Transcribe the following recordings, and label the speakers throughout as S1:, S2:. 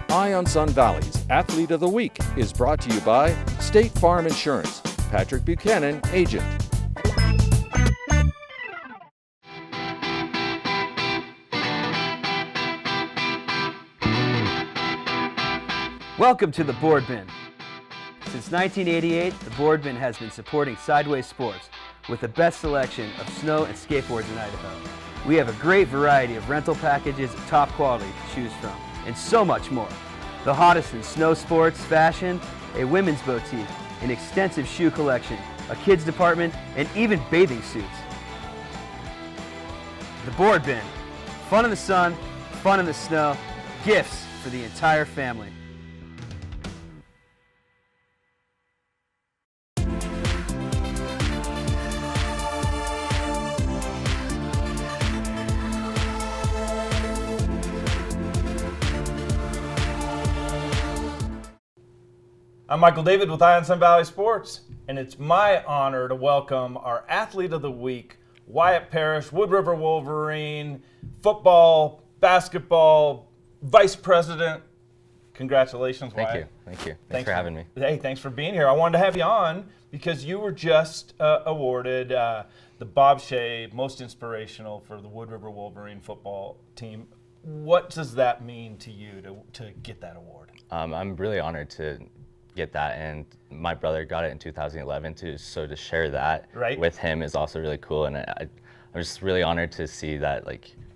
S1: Eye on Sun Valley's Athlete of the Week is brought to you by State Farm Insurance. Patrick Buchanan, agent.
S2: Welcome to the Board Bin. Since 1988, the Board Bin has been supporting Sideways Sports with the best selection of snow and skateboards in Idaho. We have a great variety of rental packages of top quality to choose from, and so much more. The hottest in snow sports, fashion, a women's boutique, an extensive shoe collection, a kids department, and even bathing suits. The Board Bin. Fun in the sun, fun in the snow, gifts for the entire family.
S3: I'm Michael David with Eye on Sun Valley Sports, and it's my honor to welcome our Athlete of the Week, Wyatt Parish, Wood River Wolverine, football, basketball, vice president. Congratulations, Wyatt.
S4: Thank you. Thanks for having me.
S3: Hey, thanks for being here. I wanted to have you on because you were just awarded the Bob Shea Most Inspirational for the Wood River Wolverine football team. What does that mean to you to get that award?
S4: I'm really honored to get that, and my brother got it in 2011 too, so to share that with him is also really cool, and I'm just really honored to see that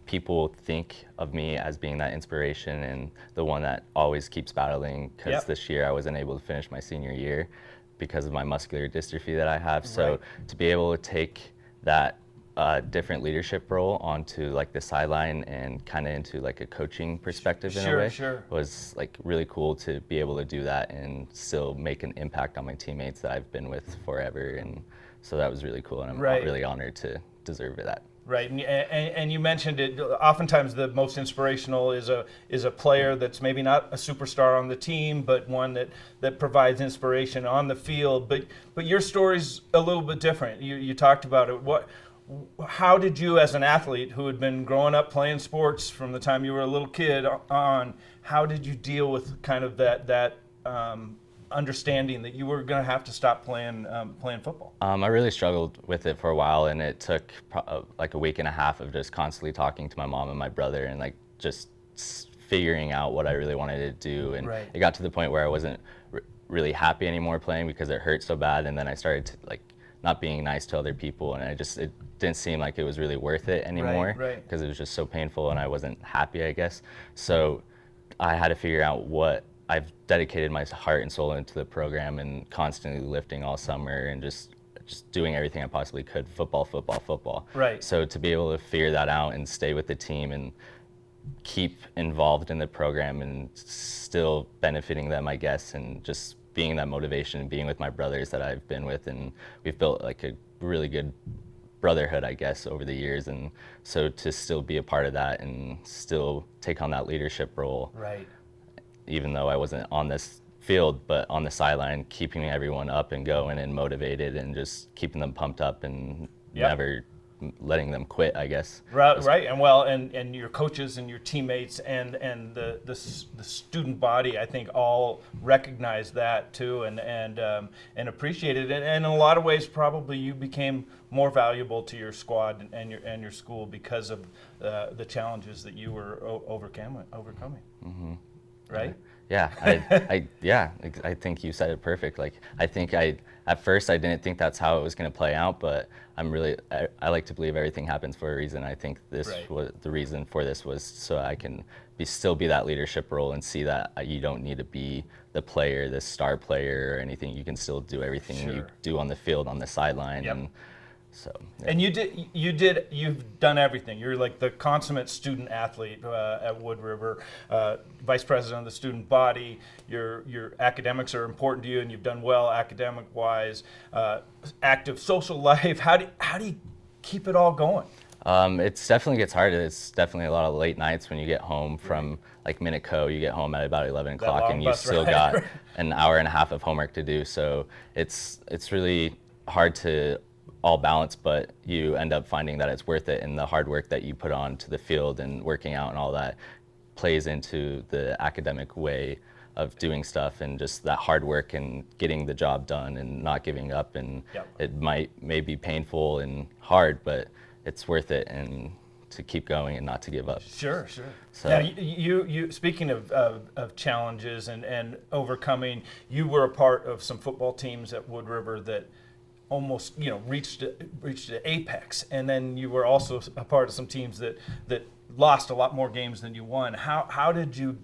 S4: people think of me as being that inspiration and the one that always keeps battling, because this year I wasn't able to finish my senior year because of my muscular dystrophy that I have. So to be able to take that different leadership role onto the sideline and kind of into a coaching perspective in a way was really cool to be able to do that and still make an impact on my teammates that I've been with forever. And so that was really cool, and I'm really honored to deserve that.
S3: Right, and you mentioned it. Oftentimes, the most inspirational is a player that's maybe not a superstar on the team, but one that provides inspiration on the field. But your story's a little bit different. You talked about it. How did you, as an athlete who had been growing up playing sports from the time you were a little kid on, how did you deal with kind of that understanding that you were going to have to stop playing football?
S4: I really struggled with it for a while, and it took a week and a half of just constantly talking to my mom and my brother and just figuring out what I really wanted to do. And it got to the point where I wasn't really happy anymore playing because it hurt so bad, and then I started to not being nice to other people, and it didn't seem like it was really worth it anymore because it was just so painful and I wasn't happy, I guess. So I had to figure out what I've dedicated my heart and soul into the program, and constantly lifting all summer and just doing everything I possibly could, football.
S3: Right.
S4: So to be able to figure that out and stay with the team and keep involved in the program and still benefiting them, I guess, and just being that motivation and being with my brothers that I've been with, and we've built a really good brotherhood, I guess, over the years. And so to still be a part of that and still take on that leadership role, even though I wasn't on this field, but on the sideline, keeping everyone up and going and motivated and just keeping them pumped up and never letting them quit, I guess.
S3: Right, and your coaches and your teammates and the student body, I think, all recognize that too, and appreciate it. And in a lot of ways, probably you became more valuable to your squad and your school because of the challenges that you were overcoming.
S4: Mm-hmm.
S3: Right?
S4: Yeah, I think you said it perfect. I think at first I didn't think that's how it was going to play out, but I like to believe everything happens for a reason. I think this was the reason for this was so I can still be that leadership role and see that you don't need to be the player, the star player or anything. You can still do everything you do on the field, on the sideline. And so. Yeah.
S3: And you've done everything. You're the consummate student athlete at Wood River, vice president of the student body. Your academics are important to you, and you've done well academic-wise. Active social life. How do you keep it all going?
S4: It definitely gets hard. It's definitely a lot of late nights when you get home from Minneco. You get home at about 11 o'clock, and you still got an hour and a half of homework to do. So it's really hard to all balance, but you end up finding that it's worth it, and the hard work that you put on to the field and working out and all that plays into the academic way of doing stuff, and just that hard work and getting the job done and not giving up. And it may be painful and hard, but it's worth it, and to keep going and not to give up.
S3: Sure.
S4: So,
S3: now, you speaking of challenges and overcoming, you were a part of some football teams at Wood River that almost reached the apex, and then you were also a part of some teams that lost a lot more games than you won. How did you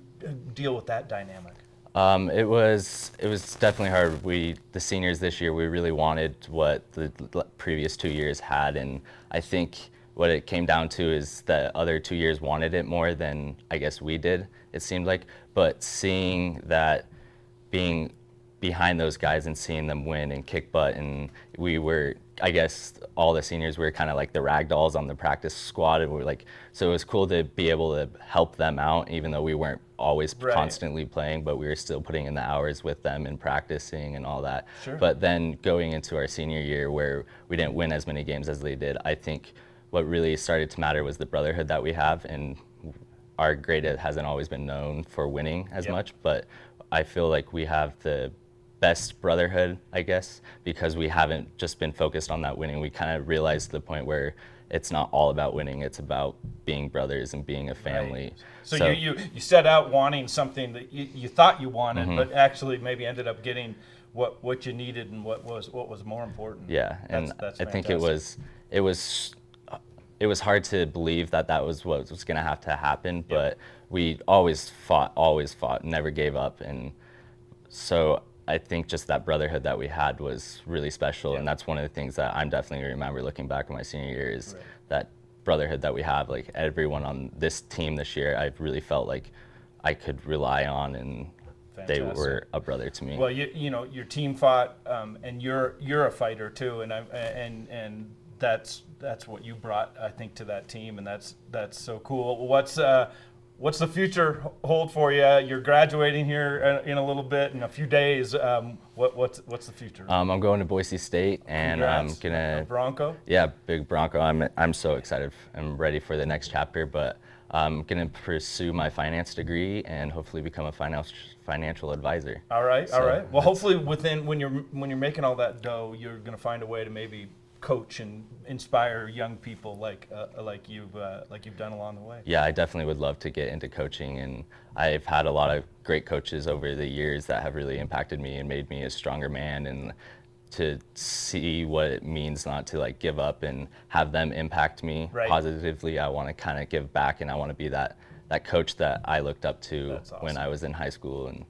S3: deal with that dynamic?
S4: It was definitely hard. The seniors this year, we really wanted what the previous 2 years had, and I think what it came down to is that other 2 years wanted it more than I guess we did, it seemed like. But seeing that, being behind those guys and seeing them win and kick butt, and we were, I guess all the seniors were kind of like the rag dolls on the practice squad, and so it was cool to be able to help them out, even though we weren't always constantly playing, but we were still putting in the hours with them and practicing and all that.
S3: Sure.
S4: But then going into our senior year, where we didn't win as many games as they did, I think what really started to matter was the brotherhood that we have. And our grade hasn't always been known for winning as much, but I feel like we have the best brotherhood, I guess, because we haven't just been focused on that winning. We kind of realized the point where it's not all about winning, it's about being brothers and being a family.
S3: Right. So you set out wanting something that you thought you wanted, but actually maybe ended up getting what you needed and what was more important.
S4: Yeah, and
S3: that's
S4: I think it was hard to believe that was what was going to have to happen, but we always fought, never gave up. And so I think just that brotherhood that we had was really special, and that's one of the things that I'm definitely going to remember looking back on my senior year is that brotherhood that we have. Like, everyone on this team this year, I really felt like I could rely on, and they were a brother to me.
S3: Well, your team fought, and you're a fighter too, and that's what you brought, I think, to that team, and that's so cool. What's the future hold for you? You're graduating here in a little bit, in a few days. What's the future?
S4: I'm going to Boise State, and
S3: Congrats.
S4: I'm gonna
S3: A Bronco.
S4: Yeah, big Bronco. I'm so excited. I'm ready for the next chapter, but I'm gonna pursue my finance degree and hopefully become a financial advisor.
S3: All right. Well, hopefully when you're making all that dough, you're gonna find a way to maybe coach and inspire young people like you've done along the way.
S4: Yeah, I definitely would love to get into coaching, and I've had a lot of great coaches over the years that have really impacted me and made me a stronger man, and to see what it means not to give up and have them impact me positively. I want to kind of give back, and I want to be that coach that I looked up to when I was in high school. And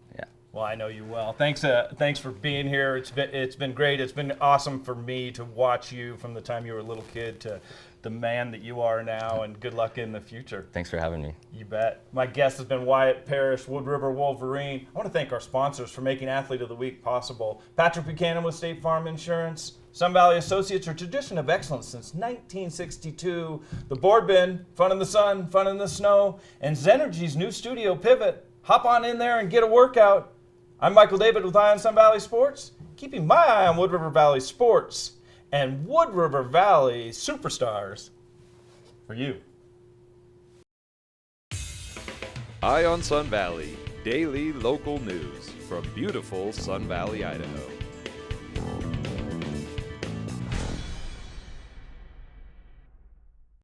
S3: Well, I know you well. Thanks for being here. It's been great. It's been awesome for me to watch you from the time you were a little kid to the man that you are now, and good luck in the future.
S4: Thanks for having me.
S3: You bet. My guest has been Wyatt Parish, Wood River Wolverine. I want to thank our sponsors for making Athlete of the Week possible. Patrick Buchanan with State Farm Insurance, Sun Valley Associates, a tradition of excellence since 1962, the Board Bin, fun in the sun, fun in the snow, and Zenergy's new studio Pivot. Hop on in there and get a workout. I'm Michael David with Eye on Sun Valley Sports, keeping my eye on Wood River Valley sports and Wood River Valley superstars for you.
S1: Eye on Sun Valley, daily local news from beautiful Sun Valley, Idaho.